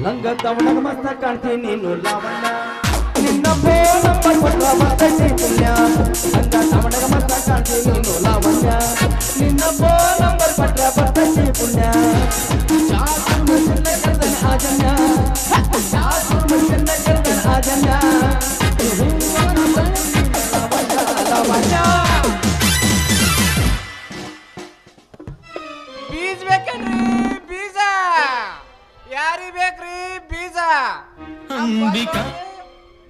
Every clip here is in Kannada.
ಲಂಗ ತವಣಗ ಮಸ್ತ ಕಾಣ್ತೀನಿ ನೀನು ಲಾವಣ್ಯ ನಿನ್ನ ಫೋನ್ ನಂಬರ್ ಕೊಟ್ಟ ಬರ್ತೈತಿ ಪುಣ್ಯ ಲಂಗ ತವಣಗ ಮಸ್ತ ಕಾಣ್ತೀನಿ ನೀನು ಲಾವಣ್ಯ ನಿನ್ನ ಫೋನ್ ನಂಬರ್ ಕೊಟ್ಟ ಬರ್ತೈತಿ ಪುಣ್ಯ ಶಾಸ್ತ್ರ ಮಸನ್ನ ಕರ್ದನ ಆಜನ್ಯ ಶಾಸ್ತ್ರ ಮಸನ್ನ ಕರ್ದನ ಆಜನ್ಯ ಬೀಜ ಬೇಕೇನ್ರಿ ಬೀಜ ಯಾರಿ ಬೇಕ್ರಿ ಬೀಜ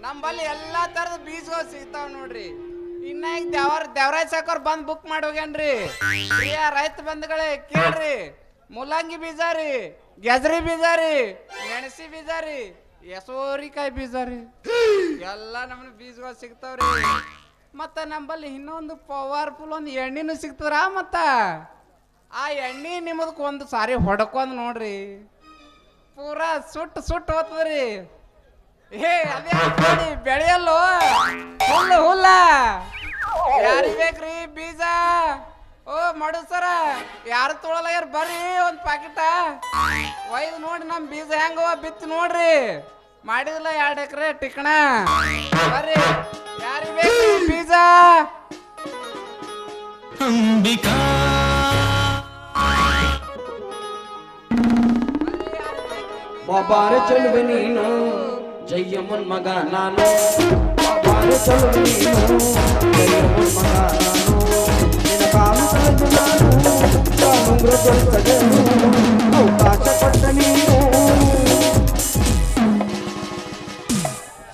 ನಮ್ಮಲ್ಲಿ ಎಲ್ಲಾ ತರದ ಬೀಜಗಳು ಸಿಗ್ತಾವ ನೋಡ್ರಿ. ಇನ್ನ ಈಗ ದೇವರಾಜ್ ಸಾಕೋರ್ ಬಂದ್ ಬುಕ್ ಮಾಡಿ ಹೋಗ್ಯಾನ್ರಿ. ರೈತ ಬಂಧುಗಳೇ ಕೇಳ್ರಿ, ಮುಲ್ಲಂಗಿ ಬೀಜ ರೀ, ಗೆಜರಿ ಬೀಜ ರೀ, ಮೆಣಸಿ ಬೀಜ ರೀ, ಸೋರಿಕಾಯಿ ಬೀಜ ರೀ, ಎಲ್ಲಾ ನಮ್ಮನೆ ಬೀಜಗಳು ಸಿಗ್ತಾವ್ರಿ. ಮತ್ತ ನಂಬಲ್ಲಿ ಇನ್ನೊಂದು ಪವರ್ಫುಲ್ ಒಂದು ಎಣ್ಣಿನೂ ಸಿಗ್ತದ್ರ. ಮತ್ತ ಆ ಎಣ್ಣೆ ನಿಮ್ಮದಕ್ಕೆ ಒಂದು ಸಾರಿ ಹೊಡ್ಕೊಂಡ್ ನೋಡ್ರಿ, ಪೂರಾ ಸುಟ್ಟು ಹೋಗ್ತದ್ರಿ. ಅದೇ ನೋಡಿ ಬೆಳೆಯಲ್ಲೋ ಹುಲ್ಲ ಯಾರಿಗೆ ಬೇಕ್ರಿ ಬೀಜ? ಓ ಮಾಡು ಸರ, ಯಾರು ತೊಗೊಳಲ್ಲ, ಯಾರು ಬರ್ರಿ ಒಂದು ಪ್ಯಾಕೆಟ ಒಯ್ದು ನೋಡಿ ನಮ್ಮ ಬೀಜ ಹೆಂಗ ಬಿತ್ತು ನೋಡ್ರಿ. ಮಾಡಿದಿಲ್ಲ 2 ಎಕರೆ ಟಿಕಣ, ಬರ್ರಿ ಯಾರಿಗೆ ಬೇಕ್ರಿ ಬೀಜ? ಅಂಬಿಕಾ ಬಾಬಾರೆ ಚಲುವೆ ನೀನು ಜಯ್ಯಮ್ಮನ್ ಮಗ ನಾನು, ಬಾಬಾರೆ ಚಲುವೆ ನೀನು ಜಯ್ಯಮ್ಮನ್ ಮಗ ನಾನು, ನಿನ್ನ ಕಾಲು ಕಳೆದು ನಾನು ಕಾಲುಂಗ್ರ ದೊರೆತದೇನು ಅವಕಾಶ ಕೊಟ್ಟ ನೀನು,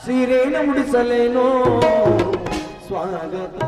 ಸೀರೆನ ಮುಡಿಸಲೇನೋ ಸ್ವಾಗತ.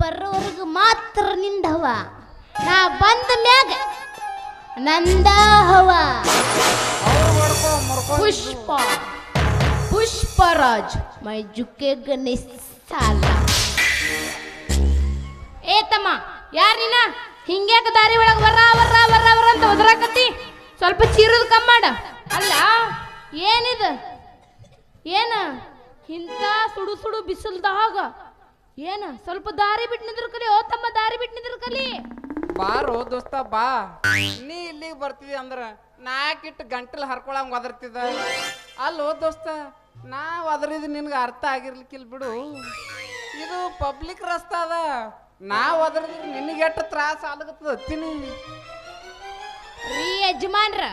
ಬರೋರ್ಗು ಮಾತ್ರ ನಿಂದವ, ನಾ ಬಂದ ಮ್ಯಾಗ ನಂದ ಹವ. ಪುಷ್ಪರಾಜ್ ಮೈ ಜುಕ್ಕೆ ಗಣೇಶ್ ಸಾಲ. ಏ ತಮ್ಮ, ಯಾರ ನೀನ? ಹಿಂಗ್ಯಾಕ ದಾರಿ ಒಳಗೆ ವರ್ರ ಅಂತ ಒದರಾಕತ್ತಿ? ಸ್ವಲ್ಪ ಚೀರೋದು ಕಮ್ಮಿ ಮಾಡ. ಅಲ್ಲ ಏನಿದು? ಏನ ಇಂಥ ಸುಡು ಬಿಸಿಲ್ದಾಗ ಏನ ಸ್ವಲ್ಪ ದಾರಿ ಬಿಟ್ಟು ನಿಂದ್ರ ಕಲಿ. ಓ ತಮ್ಮ, ದಾರಿ ಬಿಟ್ಟು ನಿಂದ್ರ ಕಲಿ. ಬಾರೋ ದೋಸ್ತ ಬಾ. ನೀ ಇಲ್ಲಿಗೆ ಬರ್ತಿದಿ ಅಂದ್ರ ನಾಕಿಟ್ಟು ಗಂಟಲು ಹರ್ಕೊಳಂಗ್ ಒದರ್ತಿದ. ಅಲ್ಲೋ ದೋಸ್ತ, ನಾ ಒದರಿದ್ ನಿನ್ಗೆ ಅರ್ಥ ಆಗಿರ್ಲಿಕ್ಕಿಲ್ ಬಿಡು. ಇದು ಪಬ್ಲಿಕ್ ರಸ್ತೆ ಅದ, ನಾ ಒದರಿದ್ರೆ ನಿನಗೆ ಎಷ್ಟು ತ್ರಾಸ ಆಗ್ಲತ್ತದ ತಿನಿ. ರೀ ಯಜಮಾನ್ರ,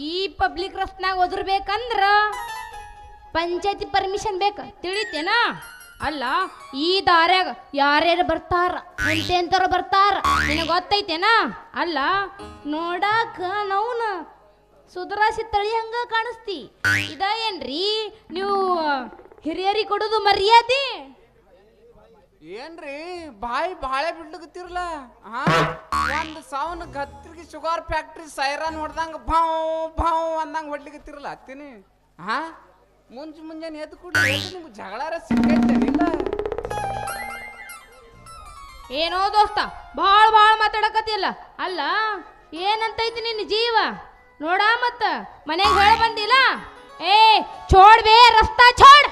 ಈ ಪಬ್ಲಿಕ್ ರಸ್ತ್ನಾಗ ಒದರ್ಬೇಕಂದ್ರ ಪಂಚಾಯತಿ ಪರ್ಮಿಷನ್ ಬೇಕ, ತಿಳಿತೇನಾ? ಅಲ್ಲ ಈ ದಾರ್ಯಾಗ ಯಾರ್ಯಾರು ಬರ್ತಾರ ಅಂತೇಂತಾರ ಬರ್ತಾರ, ನಿನಗೆ ಗೊತ್ತೈತೇನಾ? ಅಲ್ಲ ನೋಡಾಕ ನಾವ್ನ ಸುಧರಾಸಿ ತಳಿ ಹಂಗ ಕಾಣಿಸ್ತಿ ಇದ ಏನ್ರಿ ನೀವು ಹಿರಿಯರಿ ಕೊಡೋದು ಮರ್ಯಾದೆ ಏನ್ರಿ ಬಾಯಿ ಬಾಳೆ ಬಿಡ್ಲಿಕತ್ತಿರಲ್ಲ ಒಂದ್ ಸಾವನ್ ಗತ್ತಿಗೆ ಶುಗರ್ ಫ್ಯಾಕ್ಟ್ರಿ ಸೈರನ್ ಹೊಡ್ದಂಗ ಭಾವ್ ಭಾವ್ ಅಂದಂಗ ಹೊಡ್ಲಿಕತ್ತಿರಲ್ಲ ಹತ್ತೀನಿ ಮುಂಜಾನೆ ಎದ್ದು ಕೂಡ ನಿಮ್ಗೆ ಜಗಳಾರ ಸಿಕ್ಕೈತೇನಿಲ್ಲ ಏನೋ ದೋಸ್ತ ಭಾಳ ಮಾತಾಡಕತ್ತಿಲ್ಲ ಅಲ್ಲ ಏನಂತೈತಿ ನಿನ್ನ ಜೀವ ನೋಡ ಮತ್ತ ಮನೆಗೆ ಹೇಳ ಬಂದಿಲ್ಲ ಏ ಛೋಡ್ ಬೇ ರಸ್ತಾ ಛೋಡ್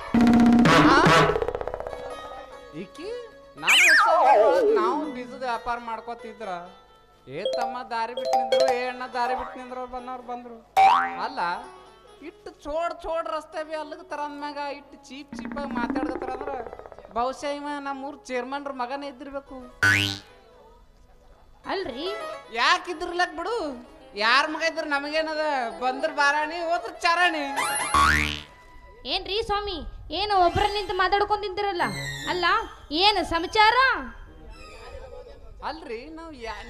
ಈಕಿ ನಾವು ಬೀಜದ ವ್ಯಾಪಾರ ಮಾಡ್ಕೋತಿದ್ರ ತಮ್ಮ ದಾರಿ ಬಿಟ್ಟು ನಿಂದ್ರು ಅಣ್ಣ ದಾರಿ ಬಿಟ್ಟು ನಿಂದ್ರು ಬಂದ್ರು ಅಲ್ಲ ಇಟ್ಟು ಚೋಡ್ ರಸ್ತೆ ಬಿ ಅಲ್ಲಿಗೆ ತರ ಅಂದ್ಮ್ಯಾಗ ಇಟ್ಟು ಚೀಪಾಗಿ ಮಾತಾಡ್ಕತ್ತಾರ ಅಂದ್ರ ಬಹುಶಃ ಇವ ನಮ್ಮೂರ್ ಚೇರ್ಮನ್ರ ಮಗನೇ ಇದ್ದಿರ್ಬೇಕು ಅಲ್ರಿ ಯಾಕಿದ್ರಲಕ್ ಬಿಡು ಯಾರ ಮಗ ಇದ್ರ ನಮಗೇನದ ಬಂದ್ರ ಬಾರಾಣಿ ಹೋದ್ರ ಚಾರಾಣಿ ಏನ್ರಿ ಸ್ವಾಮಿ ಏನು ಒಬ್ರ ನಿಂತು ಮಾತಾಡ್ಕೊಂಡ್ ತಿಂತಿರಲ್ಲ ಅಲ್ಲ ಏನು ಸಮಾಚಾರ ಅಲ್ರಿ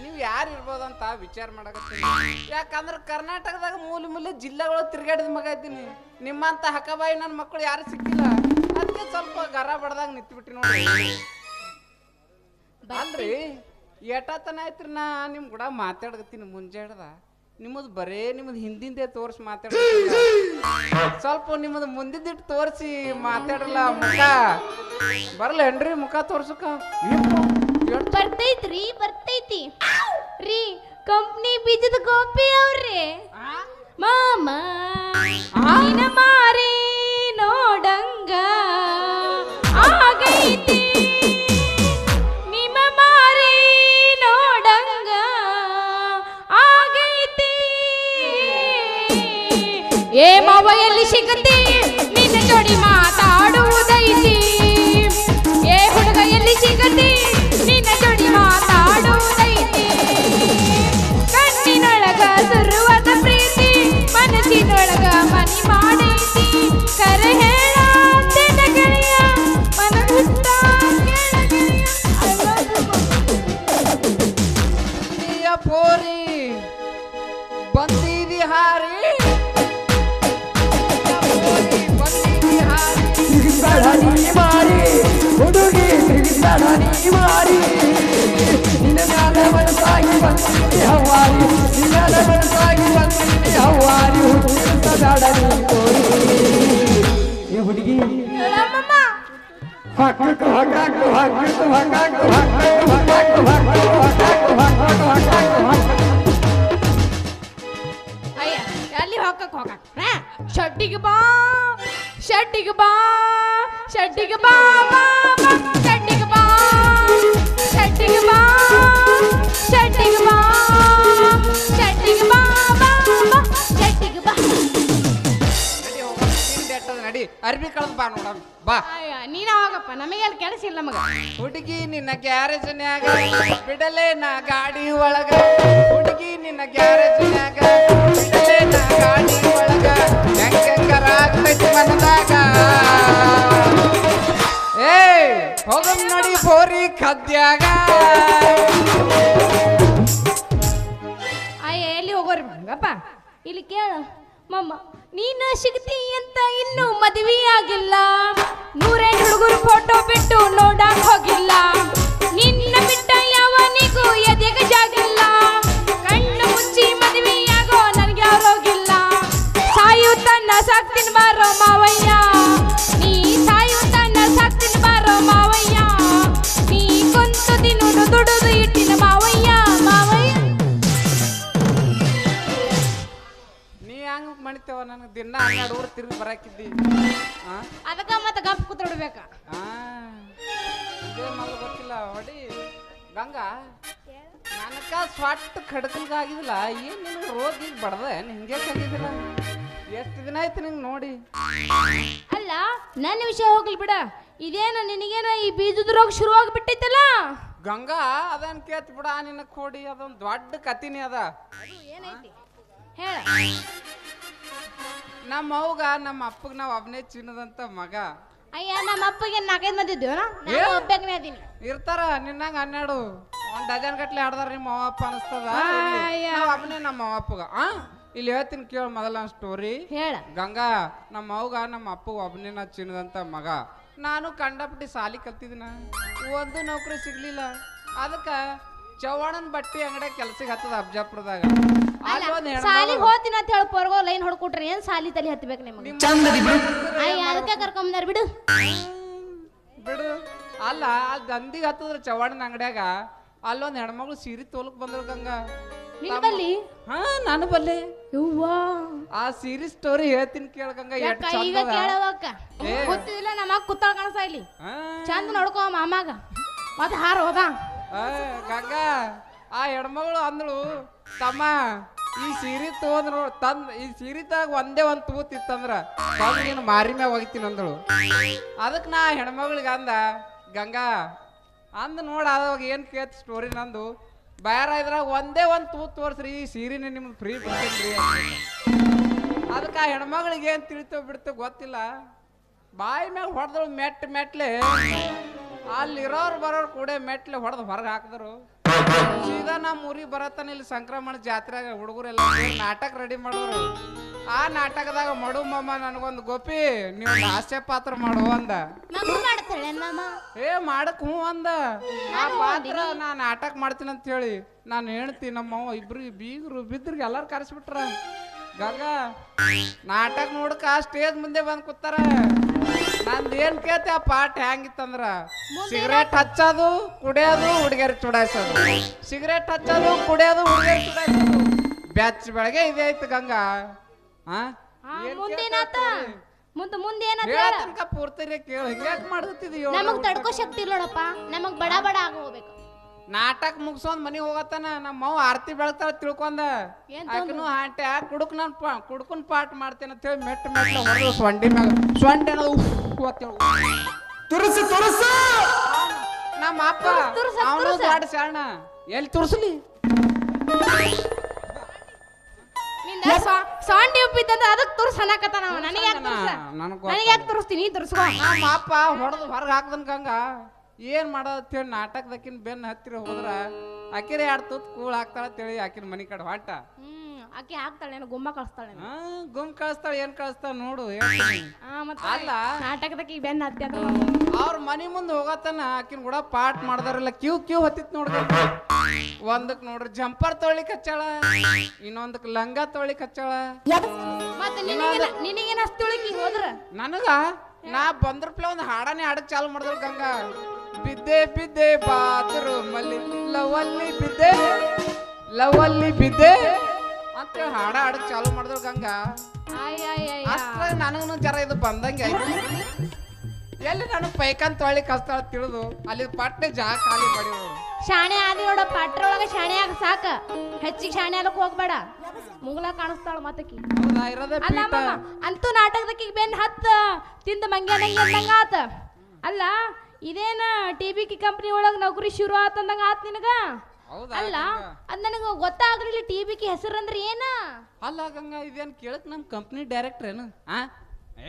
ನೀವು ಯಾರು ಇರ್ಬೋದಂತ ವಿಚಾರ ಮಾಡಕತ್ತೀನಿ ಯಾಕಂದ್ರ ಕರ್ನಾಟಕದಾಗ ಮೂಲೆ ಜಿಲ್ಲೆಗಳು ತಿರ್ಗಾಡಿದ ಮಗ ಇದ್ದೀನಿ ನಿಮ್ಮಂತ ಹಕಬಾಯಿ ನನ್ನ ಮಕ್ಕಳು ಯಾರು ಸಿಕ್ಕಿಲ್ಲ ಅದಕ್ಕೆ ಸ್ವಲ್ಪ ಗರ ಬಡ್ದಾಗ ನಿಂತ್ಬಿಟ್ಟಿ ನೋಡಿ ಅಲ್ರಿ ಎಟತನ ಆಯ್ತ್ರಿ ನಾ ನಿಮ್ ಕೂಡ ಮಾತಾಡಕತ್ತೀನಿ ಮುಂಜಾಡ್ದ ನಿಮ್ಮದು ಬರೇ ನಿಮ್ಮದು ಹಿಂದಿಂದೆ ತೋರಿಸಿ ಮಾತಾಡ್ತೀನಿ ಸ್ವಲ್ಪ ನಿಮ್ಮದು ಮುಂದಿದ್ದಿಟ್ಟು ತೋರಿಸಿ ಮಾತಾಡಲ್ಲ ಮುಖ ಬರಲ್ಲೇನ್ರಿ ಮುಖ ತೋರ್ಸಕ ಬರ್ತೈತಿ ರೀ ಕಂಪ್ನಿ ಬೀಜದ ಗೋಪಿ ಅವ್ರಿ ಮಾಮ ನಿನ ಮಾರಿ ನೋಡಂಗ ಆಗೈತಿ ನಿಮ್ಮ ಮಾರಿ ನೋಡಂಗ ಆಗೈತಿ ಏ ಮಾವ ಎಲ್ಲಿ ಸಿಗತಿ ನಿನ್ನ ಜೋಡಿ ಮಾತಾಡುವುದೈತಿ ಏ ಹುಡುಗ ಎಲ್ಲಿ ಸಿಗತಿ ನಿನ್ನ ಜೋಡಿ ಮಾತಾಡುವುದೈತಿ ಕಣ್ಣಿನೊಳಗ ಸುರುವದ ಪ್ರೀತಿ ಮನಸ್ಸಿನೊಳಗ ಮನಿ ಮಾಡೈತಿ ಕರೆ ಹೇಳ ಗೆಳೆಯ ಮನ ಹುಟ್ಟ ಪೋರಿ ಬಂದೀವಿ ಹಾರಿ ಮಾರಿ ಹುಡುಗಿ ಮಾರಿ ನಿನ್ನ ಮ್ಯಾಲ ಮನಸಾಗಿ ಬಂದಿನಿ ಹವಾರಿ ನಿನ್ನ ಮನಸಾಗಿ ಬಂದಿನಿ ಹವಾರಿ ಹುಡುಗಿ ಅಯ್ಯ ಎಲ್ಲಿ ಹೋಗಕ್ ಶೆಟ್ಟಿಗೆ ಬಾ ಶೆಟ್ಟಿಗೆ ಬಾ ಶೆಟ್ಟಿಗೆ ಬಾ ಶೆಟ್ಟಿಗೆ ಬಾ ಶೆಟ್ಟಿಗೆ ಬಾ ಶೆಟ್ಟಿಗೆ ಬಾ ಶೆಟ್ಟಿಗೆ ಬಾ ಶೆಟ್ಟಿಗೆ ಬಾ ನಡಿ ಅರ್ಬಿ ಕಳ್ದ್ ಬಾ ನೋಡ ಬಾ ನೀನ ಹೋಗಪ್ಪ ನಮಗೆ ಅಲ್ಲಿ ಕೆಲಸ ಇಲ್ಲ ಮಗ ಹುಡುಗಿ ನಿನ್ನ ಗ್ಯಾರೇಜ್ನ್ಯಾಗ ಬಿಡಲೇ ನಾ ಗಾಡಿ ಒಳಗ ಹುಡುಗಿ ನಿನ್ನ ಗ್ಯಾರೇಜ್ನ್ಯಾಗ ಬಿಡಲೇ ನಾ ಗಾಡಿ ಒಳಗ ಹೆಂಗರ ಆಗ್ತೈತಿ ಮನದಾಗ ಏ ಹೋಗಮ್ ನಡಿ ಬೋರಿ ಖದ್ಯಾಗ ಅಯ್ಯ ಎಲ್ಲಿ ಹೋಗೋರಿ ಮಗಪ್ಪ ಇಲ್ಲಿ ಕೇಳು ಮಮ್ಮ ನೀನು ಸಿಗ್ತಿ ಅಂತ ಇನ್ನೂ ಮದುವೆ ಆಗಿಲ್ಲ 108 ಹುಡುಗರು ಫೋಟೋ ಬಿಟ್ಟು ನೋಡಕ್ ಹೋಗಿಲ್ಲ ನಿನ್ನ ಬಿಟ್ಟ ಯಾವನಿಗೂ ಎದೆಗೆ ಜಾಗಿಲ್ಲ ಕಣ್ಣು ಮುಚ್ಚಿ ಮದುವೆಯಾಗೋ ನನ್ಗೆ ಯಾರೋಗಿಲ್ಲ ಸಾಯು ತನ್ನ ಸಾಕ್ತಿನ ಬಾರೋ ಮಾವಯ್ಯ ನೀ ಸಾಯು ತನ್ನ ಸಾಕ್ತಿನ ಬಾರೋ ಮಾವಯ್ಯ ನೀ ಕುಂತು ತಿನ್ನುವುದು ದುಡುದು ಇಟ್ಟಿನ ಮಾವಯ್ಯ ಮಾವಯ್ಯ ಹೆಂಗ್ ಮಾಡ್ತೇವ ನನಗೆ ದಿನ 12 ಊರು ತಿರುಗಿ ಬರಾಕಿದ್ದಿ ಅದಕ್ಕ ಮತ್ತೆ ಗಪ್ ಕೂತ್ಬಿಡ್ಬೇಕ ಇದೇ ಮಗ ಗೊತ್ತಿಲ್ಲ ಹೊಡಿ ಗಂಗಾ ನನಕ ಸ್ವಟ್ ಖಡ್ಕಲ್ಗಾಗಿದಿಲ್ಲ ಏನ್ ನಿನಗೆ ರೋಗ ಈಗ ಬಡ್ದೆ ಹಿಂಗೆ ಆಗಿದಿಲ್ಲ ಎಷ್ಟು ದಿನ ಆಯ್ತು ನಿಂಗೆ ನೋಡಿ ಅಲ್ಲ ನನ್ನ ವಿಷಯ ಹೋಗ್ಲಿ ಬಿಡ ಇದೇನ ನಿನಗೇನ ಈ ಬೀಜದ ರೋಗ ಶುರು ಆಗಿಬಿಟ್ಟೈತಲ್ಲ ಗಂಗಾ ಅದನ್ ಕೇತ್ ಬಿಡ ನಿನ್ನ ಕೋಡಿ ಅದೊಂದು ದೊಡ್ಡ ಕತಿನಿ ಅದ ಏನೈತಿ ಹೇಳ ನಮ್ಮ ಅವ್ಗ ನಮ್ಮ ಅಪ್ಪಗ ನಾವ್ ಒಬ್ನೇ ಚಿನ್ನದಂತ ಮಗ ಅಯ್ಯ ನಮ್ಮ ಅಪ್ಪಗೆ 4-5 ಮಂದಿ ಇದ್ದೇವನ ನಾನು ಒಬ್ಬನೇ ಅದೀನಿ ಇರ್ತಾರ ನಿನ್ನಂಗ 12 1 ಡಜನ್ ಗಟ್ಲೆ ಆಡ್ದಾರ ನಿಮ್ಮ ಅವ್ವ ಅಪ್ಪ ಅನಸ್ತದ ನಾವ್ ಒಬ್ನೇ ನಮ್ಮ ಅವ್ವ ಅಪ್ಪಗ ಇಲ್ಲಿ ಹೇಳ್ತೀನಿ ಕೇಳ ಮೊದಲ ಸ್ಟೋರಿ. ಹೇಳ. ಗಂಗಾ ನಮ್ಮ ಅವ್ಗ ನಮ್ಮ ಅಪ್ಪ ಒಬ್ಬನೇನ ಚಿನ್ನದಂತ ಮಗ. ನಾನು ಕಂಡಪಟ್ಟಿ ಸಾಲಿ ಕಲ್ತಿದ್ದೀನ, ಒಂದು ನೌಕರಿ ಸಿಗ್ಲಿಲ್ಲ. ಅದಕ್ಕ ಚವ್ವಾಣನ್ ಬಟ್ಟಿ ಅಂಗಡಿಯಾಗ ಕೆಲ್ಸಕ್ಕೆ ಹತ್ತದ ಅಬ್ಜಾಪುರದಾಗ. ಸಾಲಿಗೆ ಹೋಗ್ತೀನಿ ಅಂತ ಹೇಳಿ ಪೊರ್ಗೋ ಲೈನ್ ಹೊಡ್ಕೊಟ್ರಿ ಏನ್ ಸಾಲಿ ತಲೆ ಹತ್ಬೇಕು ನಿಮಗೆ? ಅದಕ್ಕೆ ಕರ್ಕೊಂಬಂದಾರ ಬಿಡು ಬಿಡು. ಅಲ್ಲ ಅಲ್ಲಿ ದಂದಿಗೆ ಹತ್ತದ್ರ ಚವ್ವಾಣನ ಅಂಗಡಿಯಾಗ ಅಲ್ಲೊಂದ್ ಹೆಣ್ಮಗಳು ಸೀರೆ ತೋಲಕ್ ಬಂದ್ರು ಗಂಗಾ. ಹಾ ನಾನು ಬಲ್ಲೆ. ಆ ಸೀರೆ ಸ್ಟೋರಿ ಹೇಳ್ತೀನಿ ಕೇಳ ಗಂಗಾ. ಈಗ ಕೇಳವಕ್ಕ ಗೊತ್ತಿಲ್ಲ ನಮ್ಮ ಕುತ್ತಾಳ ಕಾಣಿಸ್ತಾ ಇಲ್ಲಿ ಚಂದ ನೋಡ್ಕೋ ಮಾಮಾಗ ಮತ್ತ ಹಾರ ಹೋದ. ಗಂಗಾ ಆ ಹೆಣ್ಮಗಳು ಅಂದಳು, ತಮ್ಮ ಈ ಸೀರೆ ತಗೊಂಡ್ ತಂದ್ ಈ ಸೀರೆ ತಗ ಒಂದೇ ಒಂದ್ ತೂತಿತ್ತಂದ್ರ ನೀನು ಮಾರಿ ಮ್ಯಾಗ ಹೋಗ್ತೀನಿ ಅಂದಳು. ಅದಕ್ಕೆ ನಾ ಹೆಣ್ಮಗಳಿಗೆ ಅಂದ, ಗಂಗಾ ಅಂದ ನೋಡ ಅದಾಗ ಏನ್ ಕೇಳ್ತಿ ಸ್ಟೋರಿ ನಂದು ಬ್ಯಾರ ಇದ್ರಾಗ ಒಂದೇ ಒಂದ್ ತೂತ್ ತೋರ್ಸ್ರಿ, ಈ ಸೀರೆನೇ ನಿಮ್ಗೆ ಫ್ರೀ ಬಿಡ್ತೀನಿ. ಅದಕ್ಕೆ ಆ ಹೆಣ್ಮಗಳಿಗೆ ಏನ್ ತಿಳಿತೋ ಬಿಡ್ತೋ ಗೊತ್ತಿಲ್ಲ. ಬಾಯಿ ಮ್ಯಾಗ ಹೊಡೆದಳು ಮೆಟ್ಲೆ. ಅಲ್ಲಿರೋರು ಬರೋರು ಕೂಡ ಮೆಟ್ಲೆ ಹೊಡೆದು ಹೊರಗೆ ಹಾಕಿದ್ರು. ಸೀದಾ ನಮ್ಮ ಊರಿಗೆ ಬರತ್ತಾನ ಇಲ್ಲಿ ಸಂಕ್ರಮಣ ಜಾತ್ರೆಗ ಹುಡುಗರೆಲ್ಲ ನಾಟಕ ರೆಡಿ ಮಾಡೋರು. ಆ ನಾಟಕದಾಗ ಮಡು ಮಾಮ ನನಗೊಂದು ಗೋಪಿ ನೀವು ಹಾಸ್ಯ ಪಾತ್ರ ಮಾಡು ಅಂದ. ಏ ಮಾಡಕ್ ಹ್ಞೂ ಅಂದ. ಆ ಪಾತ್ರ ನಾ ನಾಟಕ ಮಾಡ್ತೀನಿ ಅಂತ ಹೇಳಿ ನಾನು ಹೇಳ್ತೀನಿ. ನಮ್ಮವ್ವ ಇಬ್ರಿಗೆ ಬೀಗರು ಬಿದ್ರಿಗೆ ಎಲ್ಲಾರು ಕರೆಸ್ಬಿಟ್ರ. ಗಂಗಾ ನಾಟಕ ನೋಡಕ ಸ್ಟೇಜ್ ಮುಂದೆ ಬಂದ್ ಕೂತಾರ. ನಂದು ಏನ್ ಕೇಳ್ತಿ ಆ ಪಾಠ ಹೆಂಗಿತ್ತಂದ್ರ ಸಿಗರೇಟ್ ಹಚ್ಚೋದು ಕುಡಿಯೋದು ಹುಡುಗಿಯರ್ ಚುಡಾಯಿಸೋದು, ಸಿಗರೇಟ್ ಹಚ್ಚೋದು ಕುಡಿಯೋದು ಹುಡುಗಿಯರ್ ಚುಡಾಯಿಸೋದು. ಬೆಚ್ಚ ಬೆಳಗ್ಗೆ ಇದೆ ಐತಿ ಗಂಗಾ. ತನಕ ಪೂರ್ತಿ ಕೇಳ ಹಿಂಗ್ಯಾಕ್ ಮಾಡ್ತಿದೀಯೋ? ನಮಗ್ ತಡ್ಕೋ ಶಕ್ತಿ ಇಲ್ಲೋಡಪ್ಪ, ನಮಗ್ ಬಡ ಬಡ ಆಗ ಹೋಗ್ಬೇಕು. ನಾಟಕ ಮುಗಿಸೋದ್ ಮನಿಗ್ ಹೋಗತ್ತಾನ. ನಮ್ಮ ಅವ್ವ ಆರತಿ ಬೆಳಗ್ತಾಳ ತಿಳ್ಕೊಂಡ. ಆಕಿನೂ ಹಾಂಟೆ ಕುಡ್ಕನ್ ಪಾಠ ಮಾಡ್ತೇನೆ ಅಂತ ಹೇಳಿ ಮೆಟ್ಟ ಹೊಡೆದು ಸೊಂಡಿ ಮ್ಯಾಗ ಸೊಂಡೆ ತುರ್ಸು ತುರ್ಸು. ನಮ್ಮ ಅಪ್ಪ ಅವನು ದೊಡ್ಡ ಶಾಣ ಎಲ್ಲಿ ತುರ್ಸಲಿ ಸಾಂಡಿ ಉಪ್ಪಿತ್ತಂದ್ರೆ ಅದಕ್ಕೆ ತುರ್ಸ್ ಅನ್ನಕತ್ತಾನ. ನನಗೆ ಯಾಕೆ ತುರ್ಸ್ತೀನಿ ತುರ್ಸ್ಕೊ. ನಮ್ಮ ಅಪ್ಪ ಹೊಡೆದು ಹೊರಗೆ ಹಾಕ್ದನ್ ಗಂಗಾ. ಏನ್ ಮಾಡೋದ್ ನಾಟಕದಕ್ಕಿನ ಬೆನ್ನ ಹತ್ತಿರ ಹೋದ್ರ ಆಕಿರ 2 ತುತ್ತು ಕೂಳ್ ಹಾಕ್ತಾಳ ಅಂತೇಳಿ ಆಕಿನ ಮನಿ ಕಡೆ ಹೊಟ್ಟ. ಆಕಿ ಹಾಕ್ತಾಳೆ ಗುಮ್ಮ ಕಳಿಸ್ತಾಳೆ. ಗುಮ್ ಕಳಿಸ್ತಾಳ ಏನ್ ಕಳಿಸ್ತಾಳ ನೋಡು. ಅಲ್ಲ ನಾಟಕದಕ್ಕೆ ಬೆನ್ನ ಹತ್ತಿ ಅವ್ರ ಮನಿ ಮುಂದೆ ಹೋಗತ್ತಾನ ಆಕಿನ ಕೂಡ ಪಾಠ ಮಾಡ್ದಾರಲ್ಲ ಕ್ಯೂ ಹತ್ತಿತ್ ನೋಡ್ರಿ. ಒಂದಕ್ ನೋಡ್ರಿ ಜಂಪರ್ ತೊಳಿಕ್ ಹಚ್ಚಾಳ, ಇನ್ನೊಂದಕ್ ಲಂಗ ತೊಳಿಕ್ ಹಚ್ಚಾಳ. ನಿನಗೇನ ತೊಳಿಕಿ ಹೋದ್ರ ನನಗ ನಾ ಬಂದ್ರಪ್ಲೆ ಒಂದ್ ಹಾಡನೇ ಹಾಡಕ್ ಚಾಲು ಮಾಡಿದ್ರು ಗಂಗಾ. ಬಿದ್ದೆ ಬಿದ್ದೆ ಬಾತ್ರೂಮಲ್ಲಿ ಲವಲ್ಲಿ ಬಿದ್ದೆ ಅಂತ ಹಾಡ ಹಾಡಕ್ ಚಾಲು ಮಾಡಿದ್ರು ಗಂಗಾ. ಅಷ್ಟ ನನಗೂ ಜರ ಇದು ಬಂದಂಗೆ ಆಯ್ತು. ಎಲ್ಲಿ ನಾನು ಪೈಕನ್ ತೊಳಿ ಕಸ್ತಾಳ ತಿಳಿದು ಅಲ್ಲಿ ಪಟ್ಟೆ ಜಾಗ ಖಾಲಿ ಮಾಡಿ ಶಾಣೆ ಆದಿ ನೋಡ. ಪಟ್ರೊಳಗ ಶಾಣೆ ಆಗ ಸಾಕ, ಹೆಚ್ಚಿಗೆ ಶಾಣೆ ಆಗಕ್ ಹೋಗ್ಬೇಡ. ಮುಗ್ಲ ಕಾಣಿಸ್ತಾಳ ಮತ್ತಕಿ. ಅಂತೂ ನಾಟಕದಕ್ಕೆ ಬೆನ್ ಹತ್ತ ತಿಂದ ಮಂಗ್ಯಾನಂಗ ಆತ. ಅಲ್ಲ ಇದೇನ TBK ಕಂಪ್ನಿ ಒಳಗ ನೌಕರಿ ಶುರು ಆತಂದಂಗ ಆತ್ ನಿನಗ? ಅಲ್ಲ ಅದ್ ನನಗ ಗೊತ್ತಾಗ್ಲಿಲ್ಲ TBK ಹೆಸರು ಅಂದ್ರೆ ಏನ? ಅಲ್ಲ ಗಂಗಾ ಇದೇನ್ ಕೇಳಕ್ ನಮ್ ಕಂಪ್ನಿ ಡೈರೆಕ್ಟರ್ ಏನು?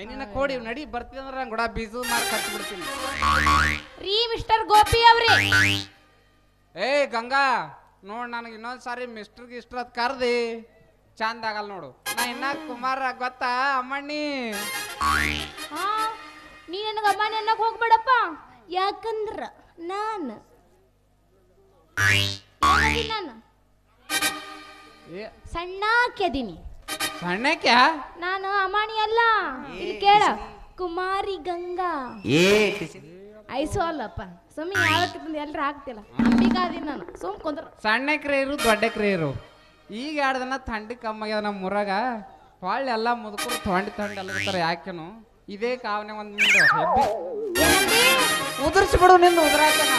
ಏನಿನ ಕೋಡಿ ನಡಿ ಬರ್ತಿದಂದ್ರ ನಂಗೆ ಕೂಡ ಬೀಸು ಮಾರ್ ಖರ್ಚು ಬಿಡ್ತೀನಿ ರೀ ಮಿಸ್ಟರ್ ಗೋಪಿ ಅವ್ರಿ. ಏ ಗಂಗಾ ನೋಡ್ ನನಗೆ ಇನ್ನೊಂದ್ ಸಾರಿ ಮಿಸ್ಟರ್ಗೆ ಇಷ್ಟ ಕರ್ದಿ ಚಂದ ಆಗಲ್ಲ ನೋಡು. ನಾ ಇನ್ನ ಕುಮಾರ ಗೊತ್ತಾ ಅಮ್ಮಣ್ಣಿ. ನೀ ನನಗ ಅಮ್ಮಣ್ಣಿ ಅನ್ನಕ್ ಹೋಗ್ಬೇಡಪ್ಪ, ಯಾಕಂದ್ರ ನಾನು ಸಣ್ಣಾಕ್ಯದೀನಿ. ಸಣ್ಣಕ್ಯಾ? ನಾನು ಅಮಾಣಿ ಅಲ್ಲ, ಇಲ್ಲಿ ಕೇಳ ಕುಮಾರಿ ಗಂಗಾ. ಐಸು ಅಲ್ಲಪ್ಪ, ಸುಮ್ಮನೆ ಯಾವತ್ತಿಂದ ಎಲ್ರು ಆಗ್ತಿಲ್ಲ. ಅಂಬಿಕಾದೀನಿ ನಾನು, ಸುಮ್ ಕುಂದ್ರ. ಸಣ್ಣಕ್ರೆ ಇರು ದೊಡ್ಡಕ್ರೆ ಇರು. ಈಗ 2 ದಿನ ಥಂಡಿ ಕಮ್ಮಾಗ್ಯದ ನಮ್ಮ ಊರಾಗ. ಹೊಳ್ಳಿ ಎಲ್ಲ ಮುದುಕರು ಥಂಡಿ ಅಲ್ಲತ್ತಾರ. ಯಾಕೆನು ಇದೇ ಕಾವನೆ ಒಂದ್ ಉದುರ್ಸ್ಬಿಡು ನಿಂದ ಉದುರಾಕನ.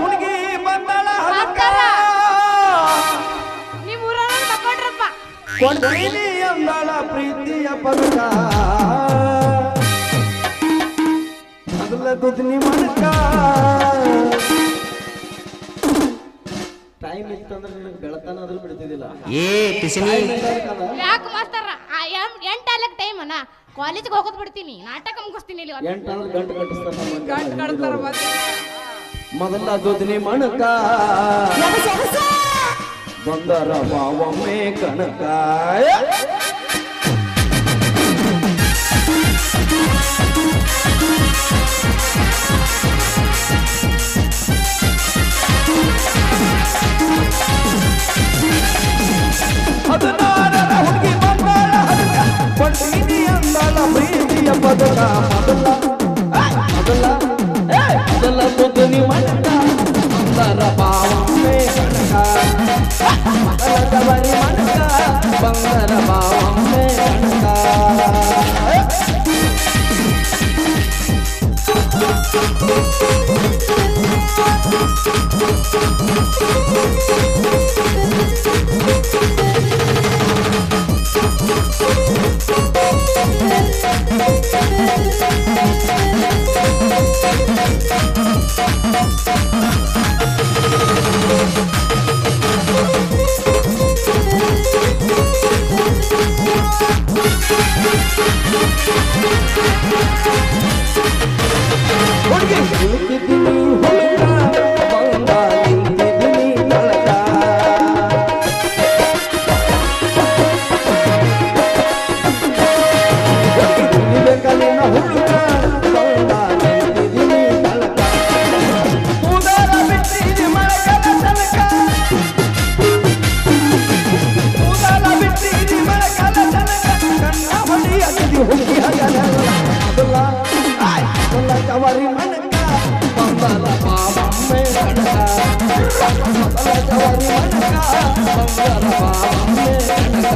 ಹುಡುಗಿ ಬಂದಳ ನಿಮ್ ಊರವ್ರ ತಕೊಂಡ್ರಪ್ಪ. ಕೊಂಡೇಲಿ ಅಂದಳ ಪ್ರೀತಿಯ ಪದಕ ಮೊದಲ ದುದ್ನಿ ಮನಕ. ಟೈಮ್ ಇತ್ತಂದ್ರೆ ನಿನಗೆ ಬೆಳತಾನ ಅದ್ರ ಬಿಡ್ತಿದ್ದಿಲ್ಲ. ಯಾಕೆ ಮಾಸ್ತರ 8 ಟೈಮ್ ಅಣ್ಣ ಕಾಲೇಜ್ಗೆ ಹೋಗೋದ್ ಬಿಡ್ತೀನಿ, ನಾಟಕ ಮುಗಿಸ್ತೀನಿ. ಇಲ್ಲಿ 8 ಗಂಟೆ ಮೊದಲ ದುದ್ನಿ ಮಣಕ ಬಂದರ ಬಾವೊಮ್ಮೆ ಕನಕ ಹದಿನಾರರ ಹುಡುಗಿ ಬಂದಾಳ ಹದಕ ಬಂದೀನಿ ಅಂದಾಳ ಪ್ರೀತಿಯ ಬದಲ ಮೊದಲ ಮೊದಲ ಮುದ್ದಿ ಮನಕ ಬಂದರ ಬಾವೊಮ್ಮೆ ಕನಕ ಮೊದಲ ತವರಿ ಮನಕ ಬಂದರ ಬಾವೊಮ್ಮೆ ಕನಕ ಹುಡುಗಿ ನಿಂತಿದ್ದೀನಿ ಹುಡುಗ ಬಂದ ನಿಂತಿದ್ದೀನಿ ತಳಕ ಹುಡುಗಿ ಹುಡುಗ ಬಂದ ನಿಂತಿದ್ದೀನಿ ತಳಕ ಕೂದಲ ಬಿಟ್ಟಿದ್ದೀನಿ ಮಳೆಗಾಲ ತನಕ ಕೂದಲ ಬಿಟ್ಟಿದ್ದೀನಿ ಮಳೆಗಾಲ ತನಕ ಕಣ್ಣ ಹೊಡಿಯತ್ತಿದ್ದಿ ಹುಡುಗಿ ಮೊದಲ ಚವರಿ ಮನಕ ಬಂದರ ಬಾವೊಮ್ಮೆ ಕನಕ ಮೊದಲ ಚವರಿ ಮನಕ ಬಂದರ ಬಾವೊಮ್ಮೆ ಕನಕ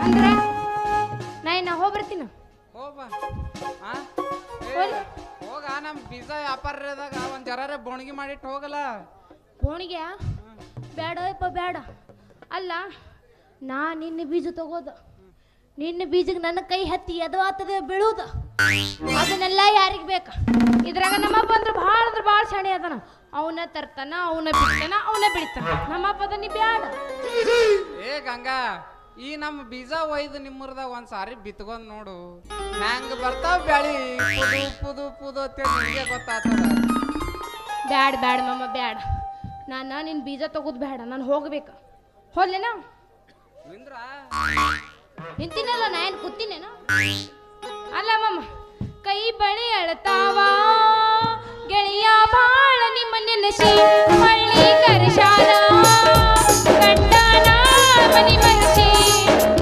ಅಂದ್ರ ನಾ ಇನ್ನ ಹೋಗ್ಬರ್ತೀನ ಹೋಗ್ಬಾ ಆ? ಏ, ಹೋಗ್ಲಿ. ಹೋಗ ನಮ್ ಬೀಜ ವ್ಯಾಪಾರದಾಗ ಒಂದ್ ಜರಾರೆ ಬೋಣಿಗೆ ಮಾಡಿಟ್ಟು ಹೋಗಲ್ಲ ಬೋಣಿಗೆ ಬೇಡ ಯಪ್ಪ ಬೇಡ ಅಲ್ಲ ನಾ ನಿನ್ನ ಬೀಜ ತಗೋದು ನಿನ್ನ ಬೀಜಕ್ಕೆ ನನ್ನ ಕೈ ಹತ್ತಿ ಎದವಾತದೆ ಬೀಳುದು ಅದನ್ನೆಲ್ಲ ಯಾರಿಗೆ ಬೇಕ ಇದ್ರಾಗ ನಮ್ಮಪ್ಪ ಅಂದ್ರೆ ಭಾಳ ಶಾಣೆ ಅದನ ಅವನ ತರ್ತಾನ ಅವನ ಬಿಡ್ತಾನ ಅವನ ಬಿಡ್ತಾನ ನಮ್ಮಪ್ಪ ಅದ ನೀ ಬ್ಯಾಡ ಏ ಗಂಗಾ ಈ ನಮ್ಮ ಬೀಜ ಒಯ್ದು ನಿಮ್ಮೂರ್ದಾಗ ಒಂದ್ ಸಾರಿ ಬಿತ್ಕೊಂಡ್ ನೋಡು ಹ್ಯಾಂಗ ಬರ್ತಾವ ಬ್ಯಾಳಿ ಪುದು ಪುದು ಪುದು ಅಂತ ನಿಮಗೆ ಗೊತ್ತಾಗ್ತದ ಬ್ಯಾಡ ಬ್ಯಾಡ ಮಮ್ಮ ಬ್ಯಾಡ ನಾನು ನಿನ್ನ ಬೀಜ ತಗೋದು ಬೇಡ ನಾನು ಹೋಗ್ಬೇಕು ಹೋಗ್ಲೇನ ನಿಂದ್ರ ನಿಂತಿನಲ್ಲ ನಾ ಏನು ಕೂತೀನೇನು ಅಲ್ಲ ಮಮ್ಮ ಕೈ ಬಳಿ ಅಳ್ತಾವ ಗೆಳೆಯ ಬಾಳ ನಿಮ್ಮ ನೆನಸಿ ಮಳ್ಳಿ ಕರ್ಶಾಲ ಗಂಡನ ಮನಿ ಮನಸಿ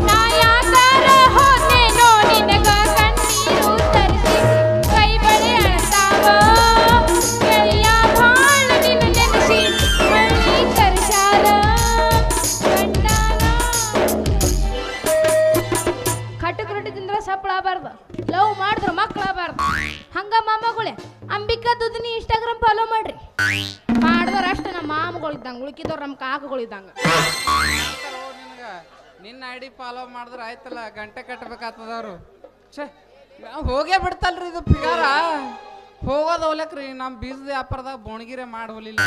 ನಾ ಯಾಕಾರ ಹೋದೇನೋ ನಿನಗ ಕಣ್ಣೀರು ತರಿಸಿ ಕೈ ಬಳಿ ಅಳ್ತಾವ ಗೆಳೆಯ ಬಾಳ ನಿನ್ನ ನೆನಸಿ ಮಳ್ಳಿ ಕರ್ಶಾಲ ಗಂಡನ ಕಟ್ಟಕ್ ರೊಟ್ಟಿ ತಿಂದ್ರೆ ಸಪ್ಪಳಾಗಬಾರ್ದು ಲವ್ ಮಾಡಿದ್ರೆ ಮಕ್ಕಳಾಗಬಾರ್ದು ಹಂಗ ಮಾಮಗಳೇ ಅಂಬಿಕಾ ದುದ್ನಿ ಇನ್ಸ್ಟಾಗ್ರಾಮ್ ಫಾಲೋ ಮಾಡ್ರಿ ಮಾಡಿದವ್ರು ಅಷ್ಟು ನಮ್ಮ ಮಾಮಗಳು ಇದ್ದಂಗೆ ಉಳ್ಕಿದವ್ರು ನಮ್ಮ ಕಾಕಗಳು ಇದ್ದಂಗೆ ನಿನಗ ನಿನ್ನ ಐಡಿ ಫಾಲೋ ಮಾಡಿದ್ರೆ ಆಯ್ತಲ್ಲ ಗಂಟೆ ಕಟ್ಟಬೇಕಾಗ್ತದವ್ರು ಛೇ ಹೋಗೇ ಬಿಡ್ತಲ್ರಿ ಇದು ಪಿಗಾರ ಹೋಗೋದು ಹೋಗ್ಲಕ್ರಿ ನಮ್ಮ ಬೀಜದ ವ್ಯಾಪಾರದಾಗ ಬೋಣಗಿರೆ ಮಾಡಿ ಹೋಲಿಲ್ಲ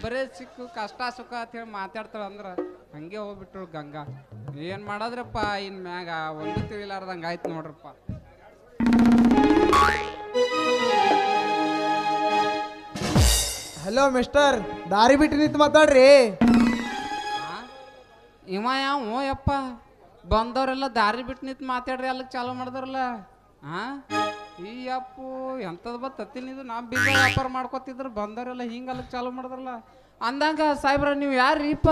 ಬರೇ ಸಿಕ್ಕು ಕಷ್ಟ ಸುಖ ಅಂತ ಹೇಳಿ ಮಾತಾಡ್ತಾಳ ಅಂದ್ರ ಹಂಗೆ ಹೋಗ್ಬಿಟ್ರು ಗಂಗಾ ಏನ್ ಮಾಡೋದ್ರಪ್ಪ ಇನ್ ಮ್ಯಾಗ ಒಂದು ತಿಳಿಲಾರ್ದಂಗ ಆಯ್ತು ನೋಡ್ರಪ್ಪ ಹಲೋ ಮಿಸ್ಟರ್ ದಾರಿ ಬಿಟ್ಟು ನಿಂತು ಮಾತಾಡ್ರಿ ಇವ ಯಾವ ಯಪ್ಪ ಬಂದವರೆಲ್ಲ ದಾರಿ ಬಿಟ್ಟು ನಿಂತು ಮಾತಾಡ್ರಿ ಅಲ್ಲಿಗೆ ಚಾಲು ಮಾಡಿದ್ರಲ್ಲ ಹಾ ಈ ಅಪ್ಪು ಎಂಥದ್ದು ಬತ್ತಿನಿದು ನಾ ಬೀಜ ವ್ಯಾಪಾರ ಮಾಡ್ಕೊತಿದ್ರು ಬಂದವರೆಲ್ಲ ಹಿಂಗೆ ಅಲ್ಲಿಗೆ ಚಾಲು ಮಾಡಿದ್ರಲ್ಲ ಅಂದಂಗ ಸಾಹೇಬ್ರ ನೀವು ಯಾರೀಪ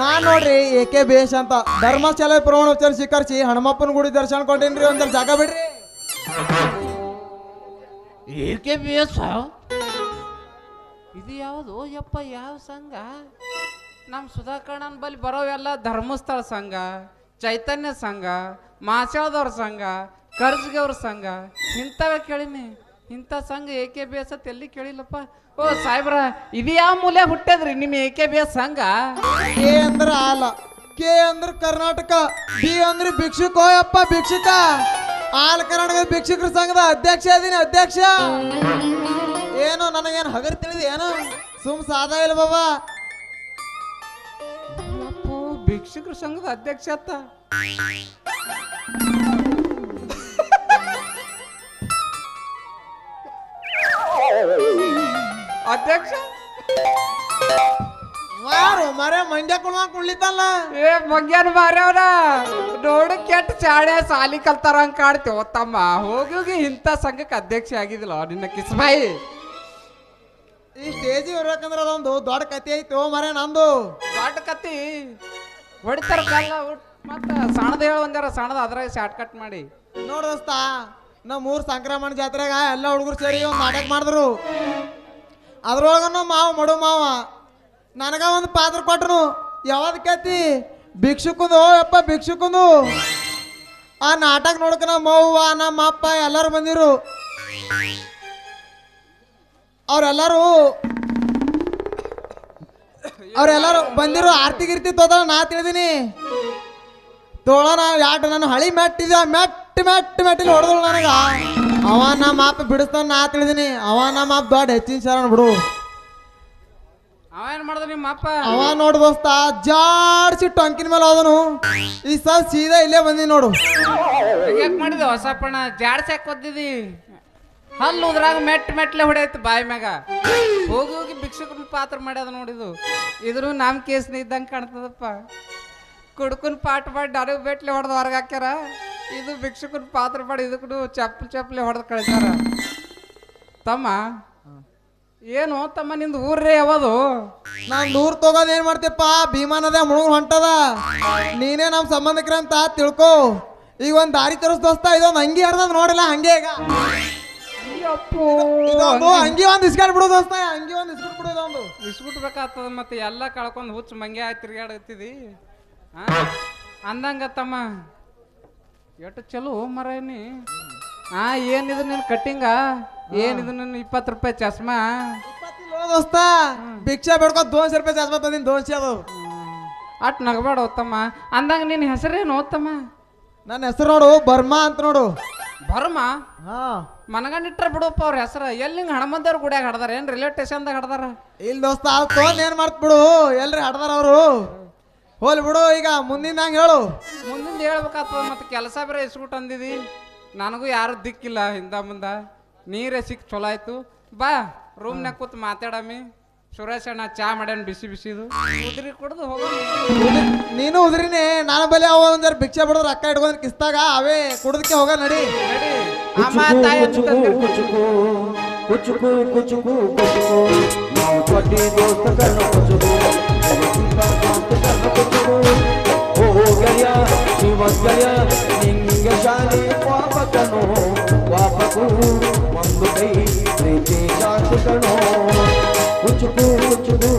ನಾನ್ ನೋಡ್ರಿ ಏಕೆ ಬೇಷ್ ಅಂತ ಧರ್ಮಸ್ಥಳ ಪ್ರಮಾಣೋಚ್ಚರ ಸ್ವೀಕರಿಸಿ ಹನುಮಪ್ಪನ ಗುಡಿ ದರ್ಶನ ಕೊಟ್ಟೇನ್ರಿ ಒಂದ್ರ ಜಾಗ ಬಿಡ್ರಿ ಏಕೆ ಬೇಸ ಇದು ಯಾವುದು ಯಪ್ಪ ಯಾವ ಸಂಘ ನಮ್ಮ ಸುಧಾಕರ್ಣನ್ ಬಳಿ ಬರೋವೆಲ್ಲ ಧರ್ಮಸ್ಥಳ ಸಂಘ ಚೈತನ್ಯ ಸಂಘ ಮಾಸ್ಯಾಳದವ್ರ ಸಂಘ ಕರ್ಜ್ಗವ್ರ ಸಂಘ ಇಂಥವೇ ಕೇಳಿನಿ ಇಂಥ ಸಂಘ ಏಕೆ ಬಿ ಎಸ್ ಎಲ್ಲಿ ಕೇಳಿಲ್ಲಪ್ಪ ಓ ಸಾಹೇಬ್ರ ಇದು ಯಾವ ಮೂಲೆ ಹುಟ್ಟದ್ರಿ ನಿಮ್ಮ ಏಕೆ ಬಿ ಎಸ್ ಸಂಘ ಎ ಅಂದ್ರ ಆಲ ಕೆ ಅಂದ್ರ ಕರ್ನಾಟಕ ಬಿ ಅಂದ್ರ ಭಿಕ್ಷುಕ ಅಪ್ಪ ಭಿಕ್ಷುಕ ಆಲ್ ಕರ್ನಾಟಕ ಭಿಕ್ಷುಕರ ಸಂಘದ ಅಧ್ಯಕ್ಷ ಅದೀನಿ ಅಧ್ಯಕ್ಷ ಏನು ನನಗೇನು ಹಗರ್ ತಿಳಿದಿ ಏನು ಸುಮ್ ಸಾದಾ ಇಲ್ಲ ಬಾಬಾ. ಅಪ್ಪು ಭಿಕ್ಷುಕರ ಸಂಘದ ಅಧ್ಯಕ್ಷ ಅತ್ತ. ಅಧ್ಯಕ್ಷ ಮಾರು ಮರೆ ಮಂಡ್ಯ ಕುಳ್ಳಿತಲ್ಲ. ಏ ಮಂಗ್ಯಾನ ಮಾರ್ಯವ್ರ ನೋಡು ಕೆಟ್ಟ ಚಾಡೆ ಸಾಲಿ ಕಲ್ತಾರ ಹಂಗ ಕಾಡ್ತೇವ ತಮ್ಮ. ಹೋಗಿ ಹೋಗಿ ಇಂಥ ಸಂಘಕ್ಕೆ ಅಧ್ಯಕ್ಷ ಆಗಿದಿಲ್ಲ ನಿನ್ನ ಕಿಸ್ಬಾಯಿ. ಈ ಸ್ಟೇಜಿಗೆ ಇರ್ಬೇಕಂದ್ರೆ ಅದೊಂದು ದೊಡ್ಡ ಕತೆ ಐತಿ ಮರೆ ನಂದು. ದೊಡ್ಡ ಕತ್ತಿ ಹೊಡಿತಾರ ಕಲ್ಲ ಮತ್ತ ಸಣ್ಣದ ಹೇಳ ಒಂದಾರ ಸಣ್ಣದ ಅದ್ರಾಗ ಶಾರ್ಟ್ ಕಟ್ ಮಾಡಿ ನೋಡ್ ದೋಸ್ತ, ನಮ್ಮ ಊರ್ ಸಂಕ್ರಮಣ ಜಾತ್ರೆಗ ಎಲ್ಲ ಹುಡುಗರು ಸೇರಿ ಒಂದು ನಾಟಕ ಮಾಡಿದ್ರು. ಅದ್ರೊಳಗನು ಮಾವ ಮಡು ಮಾವ ನನಗ ಒಂದು ಪಾತ್ರ ಕೊಟ್ಟರು. ಯಾವ್ದು ಕತಿ ಭಿಕ್ಷುಕುಂದು ಯಪ್ಪ ಭಿಕ್ಷುಕುಂದು. ಆ ನಾಟಕ ನೋಡಕ ನಮ್ಮ ಅವ್ವ ನಮ್ಮ ಅಪ್ಪ ಎಲ್ಲರೂ ಬಂದಿರು. ಅವ್ರೆಲ್ಲರೂ ಬಂದಿರು. ಆರ್ತಿ ಗಿರ್ತಿ ತೋದಳ ನಾ ತಿಳಿದೀನಿ. ತೋಳನ ಯಾಟ ನಾನು ಹಳಿ ಮೆಟ್ಟಿದ ಮೆಟ್ಟಿಲಿ ಹೊಡೆದಳು ನನಗ. ಅವ ನಮ್ಮ ಅಪ್ಪ ಬಿಡಿಸ್ತಾನ ನಾ ತಿಳಿದೀನಿ. ಅವ ನಮ್ಮ ಅಪ್ಪ ದೊಡ್ಡ ಹೆಚ್ಚಿನ ಶರಣ ಬಿಡು. ಅವ ಏನ್ ಮಾಡ್ದ ನಿಮ್ಮ ಅಪ್ಪ? ಅವ ನೋಡು ದೋಸ್ತ ಜಾಡ್ಸಿ ಟೊಂಕಿನ ಮೇಲೆ ಹೋದನು. ಈ ಸಲ ಸೀದಾ ಇಲ್ಲೇ ಬಂದಿ ನೋಡು. ಯಾಕೆ ಮಾಡಿದ ಹೊಸಪ್ಪಣ್ಣ? ಜಾಡ್ಸ್ಯಾಕ ಓದಿದಿ ಹಲ್ಲು ಉದ್ರಾಗ ಮೆಟ್ಲೆ ಹೊಡೆಯತ್ತು ಬಾಯಿ ಮ್ಯಾಗ. ಹೋಗಿ ಹೋಗಿ ಭಿಕ್ಷುಕನ ಪಾತ್ರ ಮಾಡ್ಯದ ನೋಡಿದು. ಇದ್ರು ನಮ್ಮ ಕೇಸ್ನ ಇದ್ದಂಗೆ ಕಾಣ್ತದಪ್ಪ. ಕುಡ್ಕನ್ ಪಾಠ ಮಾಡಿ ನನಗೆ ಬೆಟ್ಲೆ ಹೊಡೆದು ಹೊರಗೆ ಹಾಕ್ಯಾರ. ಇದು ಭಿಕ್ಷುಕನ ಪಾತ್ರ ಮಾಡಿ ಇದಕ್ಕೂ ಚಪ್ಪಲಿ ಹೊಡೆದು ಕಳಿಸ್ಯಾರ. ತಮ್ಮ ಏನು ತಮ್ಮ ನಿಂದು ಊರ್ರೇ ಯಾವುದು? ನಾನ್ ದೂರ ತಗೋದ್ ಏನ್ ಮಾಡ್ತೀಪ್ಪ, ಭೀಮಾನದ ಮುಳುಗ್ ಹೊಂಟದ. ನೀನೇ ನಮ್ ಸಂಬಂಧಿಕರ ಅಂತ ತಿಳ್ಕೊ. ಈಗ ಒಂದ್ ದಾರಿ ತೋರಿಸ್ ದೋಸ್ತ. ಇದೊಂದು ಅಂಗಿ ಹರ್ದದ್ ನೋಡಿಲ್ಲ ಹಂಗೆ ಈಗ ಅಂಗಿ ಒಂದ್ ಇಸ್ಕಾಡ್ ಬಿಡು ದೋಸ್ತ. ಅಂಗಿ ಒಂದ್ ಇಸ್ಬಿಟ್ ಬಿಡು. ಇದೊಂದು ಇಸ್ಬಿಟ್ಬೇಕಾಗ್ತದ. ಮತ್ತೆ ಎಲ್ಲ ಕಳ್ಕೊಂಡು ಹುಚ್ಚು ಮಂಗೆ ಆಯ್ತು ತಿರ್ಗಾಡತ್ತಿದಿ ಅಂದಂಗ ತಮ್ಮ. ಎಷ್ಟು ಚಲೋ ಮರೇನಿ. ಏನಿದು ನಿನ್ ಕಟ್ಟಿಂಗ? ಏನಿದು ನಿನ್ನ 20 ರೂಪಾಯಿ ಚಸ್ಮಾ? ದೋಸ್ತ ಭಿಕ್ಷಾ ಬೇಡ್ಕೊ 200 ರೂಪಾಯಿ ಚಸ್ಮಾ ತಂದಿನಿ. 200 ಅದು. ಅಟ್ ನಗಬೇಡ ಓದ್ತಮ್ಮ. ಅಂದಂಗ ನಿನ್ನ ಹೆಸರೇನು ಓದ್ತಮ್ಮ? ನನ್ನ ಹೆಸರು ನೋಡು ಬರ್ಮಾ ಅಂತ ನೋಡು. ಬರ್ಮಾ? ಹಾ ಮನಗಂಡಿಟ್ರ ಬಿಡಪ್ಪ ಅವ್ರ ಹೆಸರು. ಎಲ್ಲಿ ಹಿಂಗೆ ಹಣಮಂದವ್ರ ಗುಡಿಯಾಗ ಹಡ್ದಾರ ಏನು ರಿಲೇಟೇಷನ್ದಾಗ ಹಡ್ದಾರ? ಇಲ್ಲಿ ದೋಸ್ತ ಅದು ತೊಗೊಂಡ್ ಏನ್ ಮಾಡ್ತ ಬಿಡು. ಎಲ್ರಿ ಹಡ್ದಾರ ಅವರು. ಹೋಲಿ ಬಿಡು. ಈಗ ಮುಂದಿನ ಹಂಗೆ ಹೇಳು. ಮುಂದಿಂದ ಹೇಳ್ಬೇಕಾಗ್ತದ. ಮತ್ತೆ ಕೆಲಸ ಬೇರೆ ಇಸ್ಬಿಟ್ಟು ಅಂದಿದಿ. ನನಗೂ ಯಾರು ದಿಕ್ಕಿಲ್ಲ ಹಿಂದ ಮುಂದ. ನೀರೇ ಸಿಕ್ ಚಲೋ ಆಯ್ತು. ಬಾ ರೂಮ್ನಾಗ ಕೂತ್ ಮಾತಾಡಮಿ. ಸುರೇಶ್ ಅಣ್ಣ ಚಾ ಮಾಡ್ಯಾನ ಬಿಸಿ ಬಿಸಿದು. ಉದ್ರಿ ಕುಡ್ದು ಹೋಗೋಣ. ನೀನು ಉದ್ರಿನಿ. ನಾನು ಬಲಿ ಅವ ಒಂದ್ ಭಿಕ್ಷೆ ಬಿಡೋದು ರೊಕ್ಕ ಇಟ್ಕೊಂಡ್ ಕಿಸ್ತಾಗ ಅವೇ ಕುಡ್ದಕ್ಕೆ ಹೋಗ ನಡಿ. ನಡಿ. ಅಮ್ಮ ತಾಯಿ ಅಂತ ತಂದಿರು. हो गया जीवन गया निंग शाले वापकनो वापकू ಒಂದು ಕೈ ಪ್ರೀತಿ ಶಾಸಕನೋ ಕುಚುಕು ಕುಚುಕು